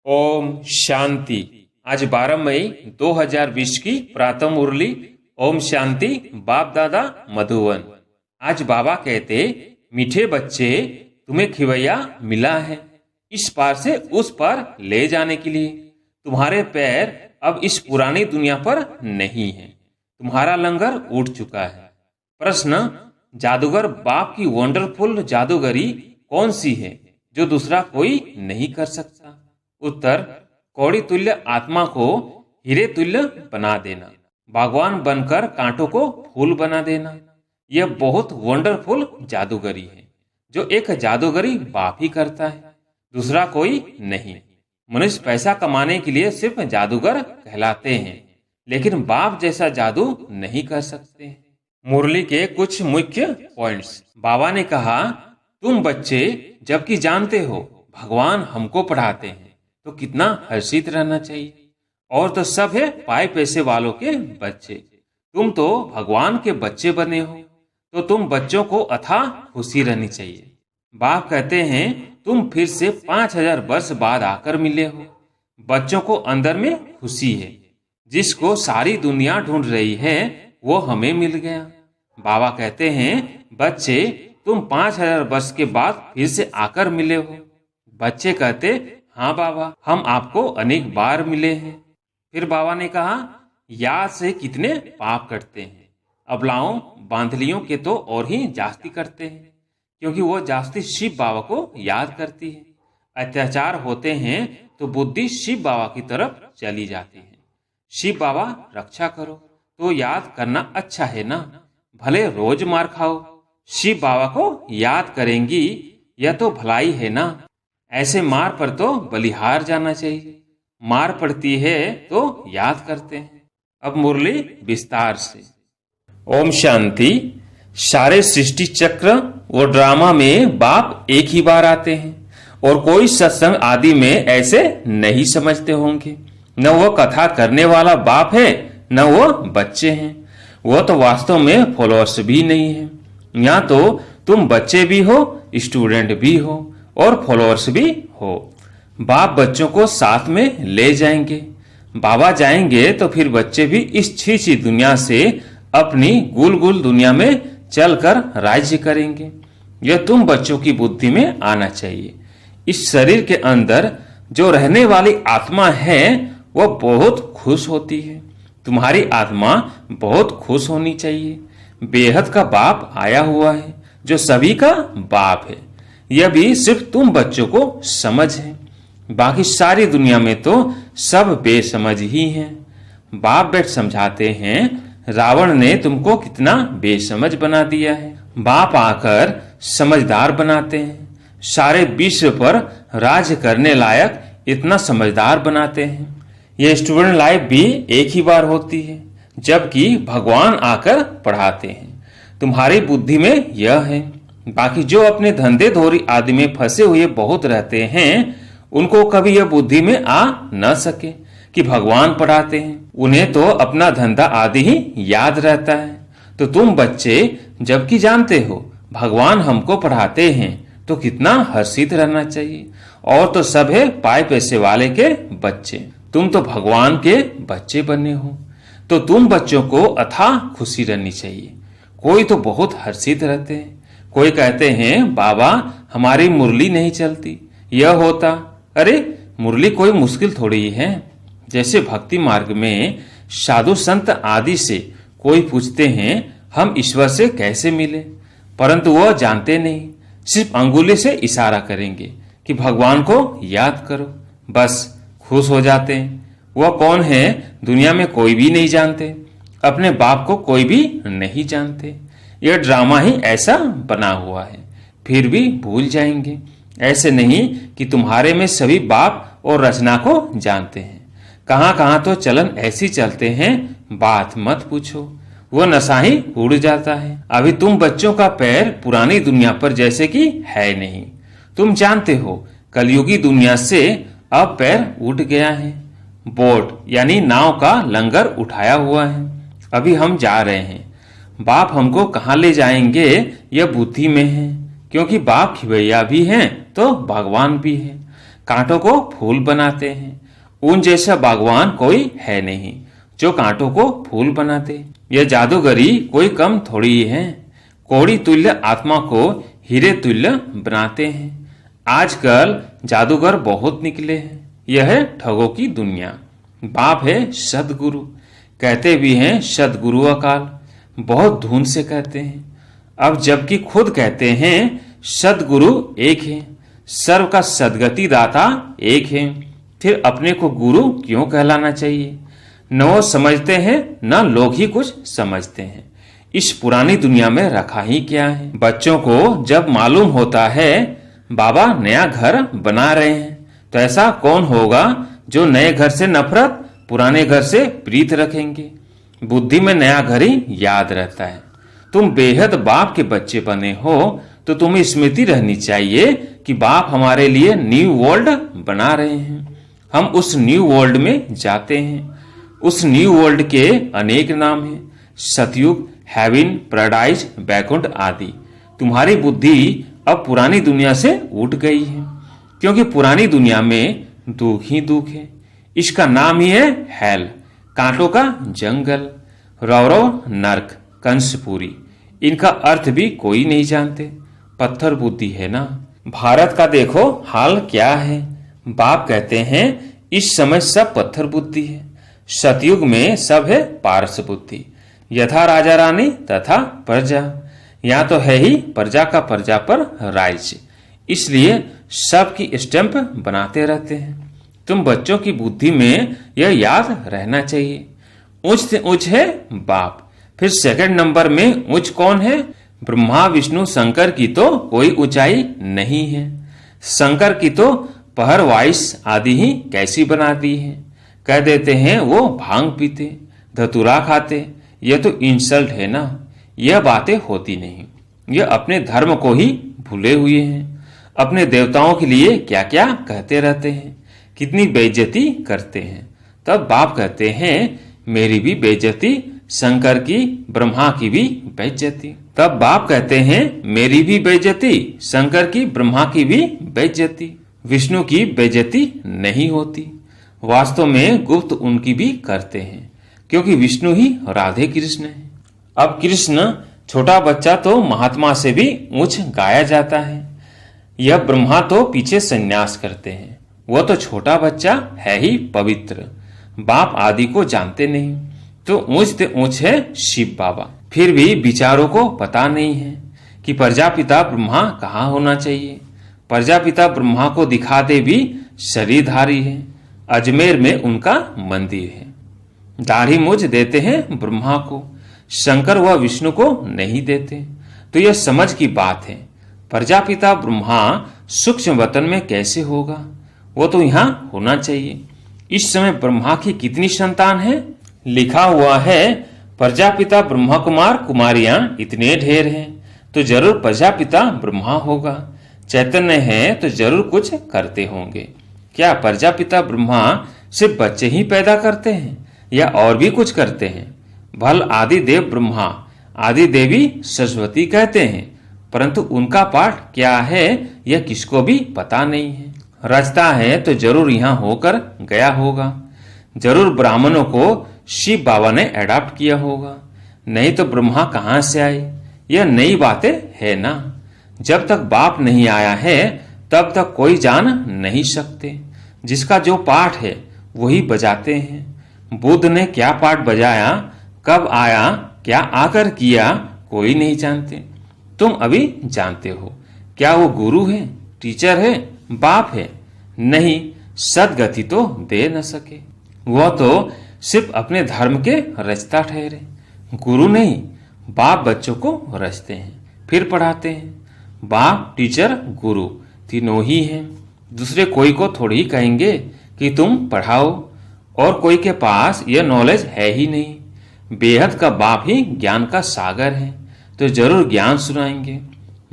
ओम शांति। आज 12 मई 2020 की प्रातः मुरली। ओम शांति। बाप दादा मधुवन। आज बाबा कहते, मीठे बच्चे, तुम्हें खिवैया मिला है इस पार से उस पार ले जाने के लिए। तुम्हारे पैर अब इस पुरानी दुनिया पर नहीं है। तुम्हारा लंगर उठ चुका है। प्रश्न, जादूगर बाप की वंडरफुल जादूगरी कौन सी है जो दूसरा कोई नहीं कर सकता? उत्तर, कौड़ी तुल्य आत्मा को हीरे तुल्य बना देना, भगवान बनकर कांटों को फूल बना देना। यह बहुत वंडरफुल जादूगरी है जो एक जादूगरी बाप ही करता है, दूसरा कोई नहीं। मनुष्य पैसा कमाने के लिए सिर्फ जादूगर कहलाते हैं, लेकिन बाप जैसा जादू नहीं कर सकते। मुरली के कुछ मुख्य पॉइंट्स। बाबा ने कहा, तुम बच्चे जबकि जानते हो भगवान हमको पढ़ाते हैं तो कितना हर्षित रहना चाहिए। और तो सब है पाए पैसे वालों के बच्चे। तुम तो भगवान के बच्चे बने हो तो तुम बच्चों को अथाह खुशी रहनी चाहिए। बाप कहते हैं, तुम फिर से 5000 वर्ष बाद आकर मिले हो। बच्चों को अंदर में खुशी है, जिसको सारी दुनिया ढूंढ रही है वो हमें मिल गया। बाबा कहते हैं, बच्चे तुम 5000 वर्ष के बाद फिर से आकर मिले हो। बच्चे कहते, हाँ बाबा, हम आपको अनेक बार मिले हैं। फिर बाबा ने कहा, याद से कितने पाप करते हैं। अबलाओं बांधलियों के तो और ही जास्ती करते हैं, क्योंकि वो जास्ती शिव बाबा को याद करती है। अत्याचार होते हैं तो बुद्धि शिव बाबा की तरफ चली जाती है। शिव बाबा रक्षा करो तो याद करना अच्छा है ना, भले रोज मार खाओ, शिव बाबा को याद करेंगी, यह तो भलाई है ना। ऐसे मार पर तो बलिहार जाना चाहिए, मार पड़ती है तो याद करते हैं। अब मुरली विस्तार से। ओम शांति। सारे सृष्टि चक्र और ड्रामा में बाप एक ही बार आते हैं और कोई सत्संग आदि में ऐसे नहीं समझते होंगे। न वो कथा करने वाला बाप है न वो बच्चे हैं। वो तो वास्तव में फॉलोअर्स भी नहीं है। यहाँ तो तुम बच्चे भी हो, स्टूडेंट भी हो और फॉलोअर्स भी हो। बाप बच्चों को साथ में ले जाएंगे। बाबा जाएंगे तो फिर बच्चे भी इस छीछी दुनिया से अपनी गुल गुल दुनिया में चलकर राज्य करेंगे। यह तुम बच्चों की बुद्धि में आना चाहिए। इस शरीर के अंदर जो रहने वाली आत्मा है वह बहुत खुश होती है। तुम्हारी आत्मा बहुत खुश होनी चाहिए। बेहद का बाप आया हुआ है जो सभी का बाप है। यह भी सिर्फ तुम बच्चों को समझ है, बाकी सारी दुनिया में तो सब बेसमझ ही हैं। बाप बैठ समझाते हैं, रावण ने तुमको कितना बेसमझ बना दिया है। बाप आकर समझदार बनाते हैं। सारे विश्व पर राज करने लायक इतना समझदार बनाते हैं। यह स्टूडेंट लाइफ भी एक ही बार होती है, जबकि भगवान आकर पढ़ाते हैं। तुम्हारी बुद्धि में यह है। बाकी जो अपने धंधे धोरी आदि में फंसे हुए बहुत रहते हैं, उनको कभी यह बुद्धि में आ न सके कि भगवान पढ़ाते हैं। उन्हें तो अपना धंधा आदि ही याद रहता है। तो तुम बच्चे जबकि जानते हो भगवान हमको पढ़ाते हैं तो कितना हर्षित रहना चाहिए। और तो सब है पाए पैसे वाले के बच्चे। तुम तो भगवान के बच्चे बने हो तो तुम बच्चों को अथाह खुशी रहनी चाहिए। कोई तो बहुत हर्षित रहते हैं। कोई कहते हैं, बाबा हमारी मुरली नहीं चलती, यह होता। अरे मुरली कोई मुश्किल थोड़ी ही है। जैसे भक्ति मार्ग में साधु संत आदि से कोई पूछते हैं, हम ईश्वर से कैसे मिले, परंतु वह जानते नहीं, सिर्फ अंगुली से इशारा करेंगे कि भगवान को याद करो, बस खुश हो जाते हैं। वह कौन है दुनिया में कोई भी नहीं जानते। अपने बाप को कोई भी नहीं जानते। यह ड्रामा ही ऐसा बना हुआ है, फिर भी भूल जाएंगे। ऐसे नहीं कि तुम्हारे में सभी बाप और रचना को जानते हैं। कहां कहां तो चलन ऐसी चलते हैं, बात मत पूछो, वो नशा ही उड़ जाता है। अभी तुम बच्चों का पैर पुरानी दुनिया पर जैसे कि है नहीं। तुम जानते हो कलयुगी दुनिया से अब पैर उठ गया है। बोट यानी नाव का लंगर उठाया हुआ है। अभी हम जा रहे हैं। बाप हमको कहाँ ले जाएंगे यह बुद्धि में है, क्योंकि बाप खिवैया भी हैं तो भगवान भी है। कांटों को फूल बनाते हैं। उन जैसा बागवान कोई है नहीं जो कांटों को फूल बनाते। यह जादूगरी कोई कम थोड़ी है। कौड़ी तुल्य आत्मा को हीरे तुल्य बनाते हैं। आजकल जादूगर बहुत निकले हैं। यह है ठगों की दुनिया। बाप है सदगुरु, कहते भी हैं सदगुरु अकाल, बहुत धुन से कहते हैं। अब जबकि खुद कहते हैं सदगुरु एक है, सर्व का सदगति दाता एक है, फिर अपने को गुरु क्यों कहलाना चाहिए? न वो समझते हैं न लोग ही कुछ समझते हैं। इस पुरानी दुनिया में रखा ही क्या है? बच्चों को जब मालूम होता है बाबा नया घर बना रहे हैं, तो ऐसा कौन होगा जो नए घर से नफरत, पुराने घर से प्रीत रखेंगे? बुद्धि में नया घर ही याद रहता है। तुम बेहद बाप के बच्चे बने हो तो तुम्हें स्मृति रहनी चाहिए कि बाप हमारे लिए न्यू वर्ल्ड बना रहे हैं। हम उस न्यू वर्ल्ड में जाते हैं। उस न्यू वर्ल्ड के अनेक नाम हैं, सतयुग, हेवन, पैराडाइज, बैकुंठ आदि। तुम्हारी बुद्धि अब पुरानी दुनिया से उठ गई है, क्योंकि पुरानी दुनिया में दुख ही दुख है। इसका नाम ही है हेल, कांटों का जंगल, रौरव नर्क, कंसपुरी। इनका अर्थ भी कोई नहीं जानते। पत्थर बुद्धि है ना। भारत का देखो हाल क्या है। बाप कहते हैं इस समय सब पत्थर बुद्धि है। सतयुग में सब है पारस बुद्धि, यथा राजा रानी तथा प्रजा। यहाँ तो है ही प्रजा का प्रजा पर राज्य, इसलिए सबकी स्टैंप बनाते रहते हैं। तुम बच्चों की बुद्धि में यह याद रहना चाहिए, उच्च से उच्च है बाप। फिर सेकंड नंबर में उच्च कौन है? ब्रह्मा विष्णु शंकर की तो कोई ऊंचाई नहीं है। शंकर की तो पहर वाइस आदि ही कैसी बना दी है। कह देते हैं वो भांग पीते, धतूरा खाते। यह तो इंसल्ट है ना। यह बातें होती नहीं। यह अपने धर्म को ही भूले हुए हैं। अपने देवताओं के लिए क्या क्या कहते रहते हैं, कितनी बेइज्जती करते हैं। तब बाप कहते हैं मेरी भी बेइज्जती, शंकर की, ब्रह्मा की भी बेइज्जती। तब बाप कहते हैं मेरी भी बेइज्जती, शंकर की, ब्रह्मा की भी बेइज्जती। विष्णु की बेइज्जती नहीं होती। वास्तव में गुप्त उनकी भी करते हैं, क्योंकि विष्णु ही राधे कृष्ण है। अब कृष्ण छोटा बच्चा तो महात्मा से भी उच्च गाया जाता है। यह ब्रह्मा तो पीछे संन्यास करते हैं, वह तो छोटा बच्चा है ही पवित्र। बाप आदि को जानते नहीं, तो ऊंच से ऊंच है शिव बाबा। फिर भी विचारों को पता नहीं है कि प्रजापिता ब्रह्मा कहाँ होना चाहिए। प्रजापिता ब्रह्मा को दिखाते भी शरीरधारी है। अजमेर में उनका मंदिर है। दाढ़ी मूछ देते हैं ब्रह्मा को, शंकर व विष्णु को नहीं देते। तो यह समझ की बात है। प्रजापिता ब्रह्मा सूक्ष्म वतन में कैसे होगा? वो तो यहाँ होना चाहिए। इस समय ब्रह्मा की कितनी संतान है? लिखा हुआ है प्रजापिता ब्रह्मा कुमार कुमारियां इतने ढेर हैं, तो जरूर प्रजापिता ब्रह्मा होगा। चैतन्य है तो जरूर कुछ करते होंगे। क्या प्रजापिता ब्रह्मा सिर्फ बच्चे ही पैदा करते हैं या और भी कुछ करते हैं? भल आदि देव ब्रह्मा, आदि देवी सरस्वती कहते हैं, परंतु उनका पाठ क्या है यह किसको भी पता नहीं है। रचता है तो जरूर यहाँ होकर गया होगा। जरूर ब्राह्मणों को शिव बाबा ने अडॉप्ट किया होगा, नहीं तो ब्रह्मा कहाँ से आए? यह नई बातें है ना। जब तक बाप नहीं आया है तब तक कोई जान नहीं सकते। जिसका जो पाठ है वही बजाते हैं। बुद्ध ने क्या पाठ बजाया, कब आया, क्या आकर किया, कोई नहीं जानते। तुम अभी जानते हो। क्या वो गुरु है, टीचर है, बाप है? नहीं, सदगति तो दे न सके। वह तो सिर्फ अपने धर्म के रचता ठहरे। गुरु नहीं, बाप बच्चों को रचते हैं फिर पढ़ाते हैं। बाप, टीचर, गुरु तीनों ही हैं। दूसरे कोई को थोड़ी ही कहेंगे कि तुम पढ़ाओ, और कोई के पास यह नॉलेज है ही नहीं। बेहद का बाप ही ज्ञान का सागर है, तो जरूर ज्ञान सुनाएंगे।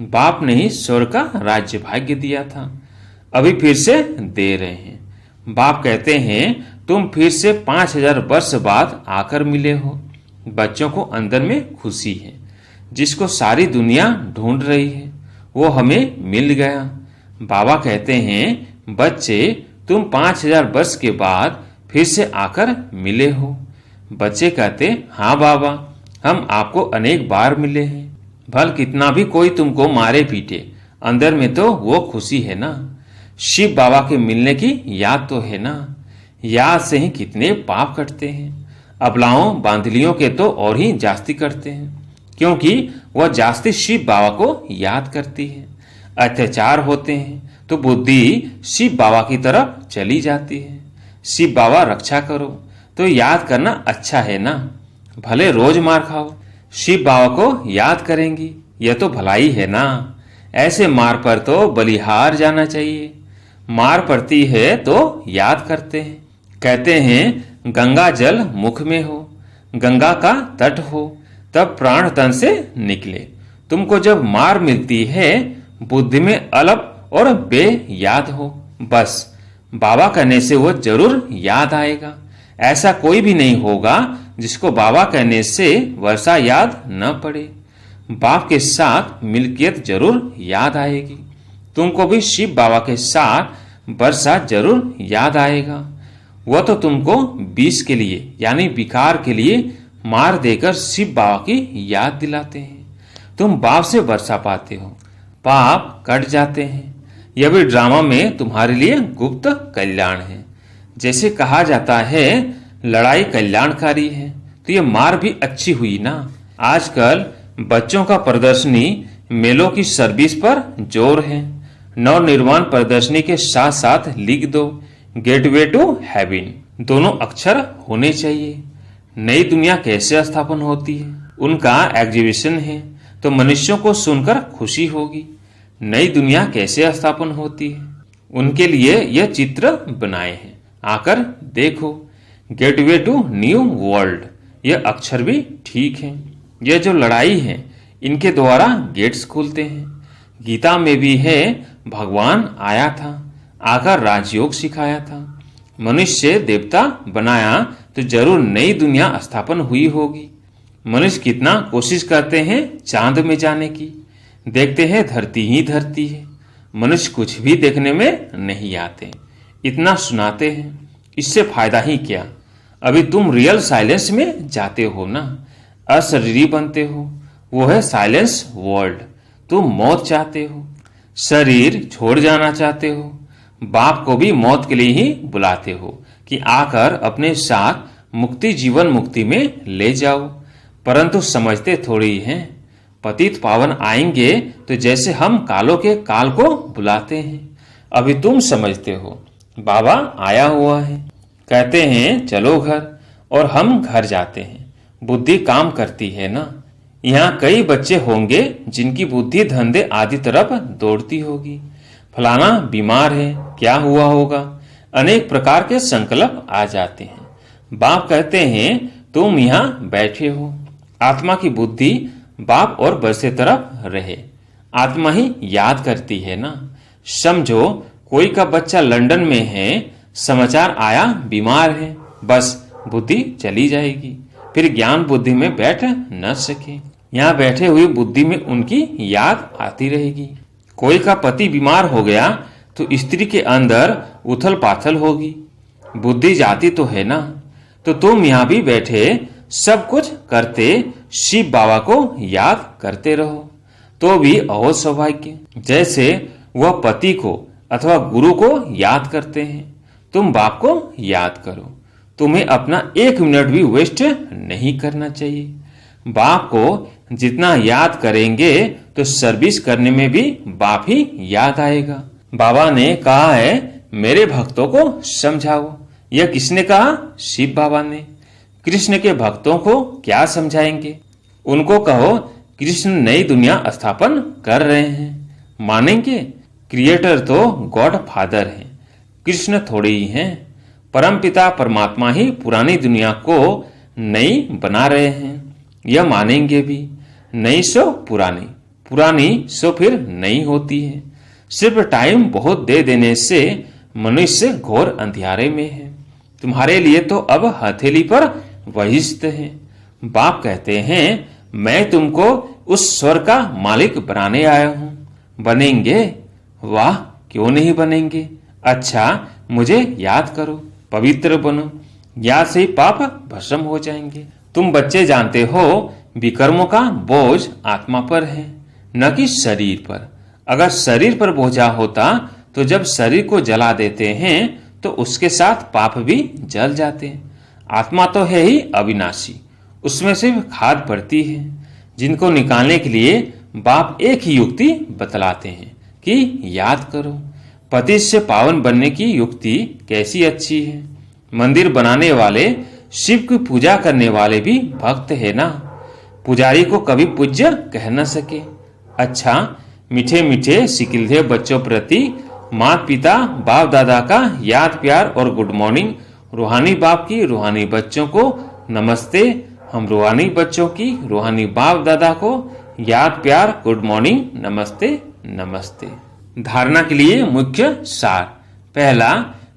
बाप ने ही स्वर्ग का राज्य भाग्य दिया था, अभी फिर से दे रहे हैं। बाप कहते हैं तुम फिर से 5000 वर्ष बाद आकर मिले हो। बच्चों को अंदर में खुशी है। जिसको सारी दुनिया ढूंढ रही है वो हमें मिल गया। बाबा कहते हैं बच्चे तुम 5000 वर्ष के बाद फिर से आकर मिले हो। बच्चे कहते, हाँ बाबा, हम आपको अनेक बार मिले हैं। भल कितना भी कोई तुमको मारे पीटे, अंदर में तो वो खुशी है ना। शिव बाबा के मिलने की याद तो है ना। याद से ही कितने पाप कटते हैं। अबलाओं बांधलियों के तो और ही जास्ती करते हैं, क्योंकि वह जास्ती शिव बाबा को याद करती है। अत्याचार होते हैं तो बुद्धि शिव बाबा की तरफ चली जाती है। शिव बाबा रक्षा करो तो याद करना अच्छा है ना। भले रोज मार खाओ, शिव बाबा को याद करेंगी, यह तो भलाई है ना। ऐसे मार पर तो बलिहार जाना चाहिए। मार पड़ती है तो याद करते हैं। कहते हैं गंगा जल मुख में हो, गंगा का तट हो, तब प्राण तन से निकले। तुमको जब मार मिलती है, बुद्धि में अलप और बे याद हो, बस बाबा कहने से वो जरूर याद आएगा। ऐसा कोई भी नहीं होगा जिसको बाबा कहने से वर्षा याद न पड़े। बाप के साथ मिल्कियत जरूर याद आएगी। तुमको भी शिव बाबा के साथ वर्षा जरूर याद आएगा। वह तो तुमको विष के लिए यानी विकार के लिए मार देकर शिव बाबा की याद दिलाते हैं। तुम बाप से वर्षा पाते हो, पाप कट जाते हैं। यह भी ड्रामा में तुम्हारे लिए गुप्त कल्याण है। जैसे कहा जाता है लड़ाई कल्याणकारी है, तो ये मार भी अच्छी हुई ना। आजकल बच्चों का प्रदर्शनी मेलों की सर्विस पर जोर है। नव निर्माण प्रदर्शनी के साथ साथ लिख दो गेटवे टू हेवन, दोनों अक्षर होने चाहिए। नई दुनिया कैसे स्थापन होती है, उनका एग्जीबिशन है तो मनुष्यों को सुनकर खुशी होगी। नई दुनिया कैसे स्थापन होती है, उनके लिए यह चित्र बनाए हैं, आकर देखो। गेटवे टू न्यू वर्ल्ड, यह अक्षर भी ठीक है। यह जो लड़ाई है, इनके द्वारा गेट्स खुलते हैं। गीता में भी है भगवान आया था, आकर राजयोग सिखाया था। मनुष्य देवता बनाया तो जरूर नई दुनिया स्थापन हुई होगी। मनुष्य कितना कोशिश करते हैं चांद में जाने की, देखते हैं धरती ही धरती है। मनुष्य कुछ भी देखने में नहीं आते, इतना सुनाते हैं, इससे फायदा ही क्या। अभी तुम रियल साइलेंस में जाते हो ना, अशरीरी बनते हो, वो है साइलेंस वर्ल्ड। तुम मौत चाहते हो, शरीर छोड़ जाना चाहते हो, बाप को भी मौत के लिए ही बुलाते हो कि आकर अपने साथ मुक्ति जीवन मुक्ति में ले जाओ। परंतु समझते थोड़ी हैं, पतित पावन आएंगे तो जैसे हम कालों के काल को बुलाते हैं। अभी तुम समझते हो बाबा आया हुआ है, कहते हैं चलो घर, और हम घर जाते हैं। बुद्धि काम करती है ना। यहाँ कई बच्चे होंगे जिनकी बुद्धि धंधे आदि तरफ दौड़ती होगी। फलाना बीमार है, क्या हुआ होगा, अनेक प्रकार के संकल्प आ जाते हैं। बाप कहते हैं तुम यहाँ बैठे हो, आत्मा की बुद्धि बाप और बरसे तरफ रहे। आत्मा ही याद करती है ना। समझो कोई का बच्चा लंदन में है, समाचार आया बीमार है, बस बुद्धि चली जाएगी, फिर ज्ञान बुद्धि में बैठ न सके। यहाँ बैठे हुए बुद्धि में उनकी याद आती रहेगी। कोई का पति बीमार हो गया तो स्त्री के अंदर उथल पाथल होगी, बुद्धि जाती तो है ना। तो तुम यहाँ भी बैठे सब कुछ करते शिव बाबा को याद करते रहो, तो भी अहो सौभाग्य। जैसे वह पति को अथवा गुरु को याद करते हैं, तुम बाप को याद करो। तुम्हें अपना 1 मिनट भी वेस्ट नहीं करना चाहिए। बाप को जितना याद करेंगे तो सर्विस करने में भी बाप ही याद आएगा। बाबा ने कहा है मेरे भक्तों को समझाओ। यह किसने कहा? शिव बाबा ने। कृष्ण के भक्तों को क्या समझाएंगे? उनको कहो कृष्ण नई दुनिया स्थापन कर रहे हैं, मानेंगे? क्रिएटर तो गॉड फादर है, कृष्ण थोड़े ही हैं। परमपिता परमात्मा ही पुरानी दुनिया को नई बना रहे हैं, यह मानेंगे भी। नई सो पुरानी, पुरानी सो फिर नई होती है। सिर्फ टाइम बहुत दे देने से मनुष्य घोर अंधियारे में है। तुम्हारे लिए तो अब हथेली पर बहिष्ठ है। बाप कहते हैं मैं तुमको उस स्वर्ग का मालिक बनाने आया हूं। बनेंगे? वाह, क्यों नहीं बनेंगे? अच्छा मुझे याद करो, पवित्र बनो, याद से ही पाप भस्म हो जाएंगे। तुम बच्चे जानते हो विकर्मों का बोझ आत्मा पर है, न कि शरीर पर। अगर शरीर पर बोझा होता तो जब शरीर को जला देते हैं तो उसके साथ पाप भी जल जाते हैं। आत्मा तो है ही अविनाशी, उसमें सिर्फ खाद पड़ती है, जिनको निकालने के लिए बाप एक ही युक्ति बतलाते हैं कि याद करो। पति से पावन बनने की युक्ति कैसी अच्छी है। मंदिर बनाने वाले शिव की पूजा करने वाले भी भक्त है ना, पुजारी को कभी पूज्य कह न सके। अच्छा मीठे मीठे सिकिलधे बच्चों प्रति माता पिता बाप दादा का याद प्यार और गुड मॉर्निंग। रूहानी बाप की रूहानी बच्चों को नमस्ते। हम रूहानी बच्चों की रूहानी बाप दादा को याद प्यार गुड मॉर्निंग नमस्ते नमस्ते। धारणा के लिए मुख्य सार। पहला,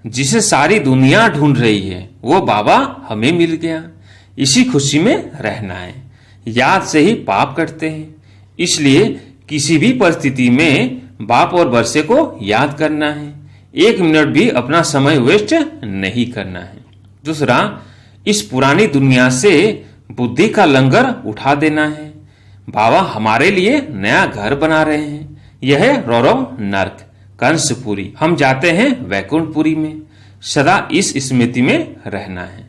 जिसे सारी दुनिया ढूंढ रही है वो बाबा हमें मिल गया, इसी खुशी में रहना है। याद से ही पाप कटते हैं, इसलिए किसी भी परिस्थिति में बाप और बरसे को याद करना है। 1 मिनट भी अपना समय वेस्ट नहीं करना है। दूसरा, इस पुरानी दुनिया से बुद्धि का लंगर उठा देना है। बाबा हमारे लिए नया घर बना रहे हैं, यह है रौरव नर्क कंसपुरी। हम जाते हैं वैकुंठपुरी में। सदा इस स्मृति में रहना है।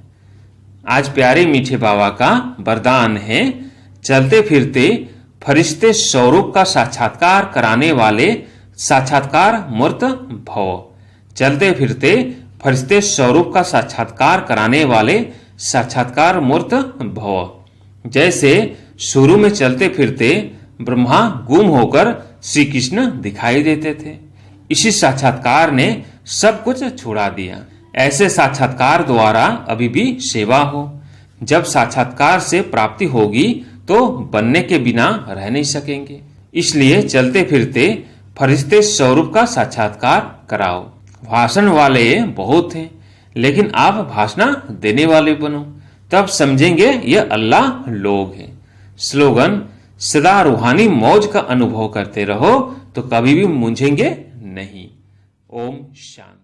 आज प्यारे मीठे बाबा का वरदान है, चलते फिरते फरिश्ते स्वरूप का साक्षात्कार कराने वाले साक्षात्कार मूर्त भव। चलते फिरते फरिश्ते स्वरूप का साक्षात्कार कराने वाले साक्षात्कार मूर्त भव। जैसे शुरू में चलते फिरते ब्रह्मा गुम होकर श्री कृष्ण दिखाई देते थे, इसी साक्षात्कार ने सब कुछ छुड़ा दिया। ऐसे साक्षात्कार द्वारा अभी भी सेवा हो। जब साक्षात्कार से प्राप्ति होगी तो बनने के बिना रह नहीं सकेंगे। इसलिए चलते फिरते फरिश्ते स्वरूप का साक्षात्कार कराओ। भाषण वाले बहुत हैं, लेकिन आप भाषण देने वाले बनो, तब समझेंगे ये अल्लाह लोग हैं। स्लोगन, सदा रूहानी मौज का अनुभव करते रहो तो कभी भी मूंझेंगे नहीं। ओम शांति।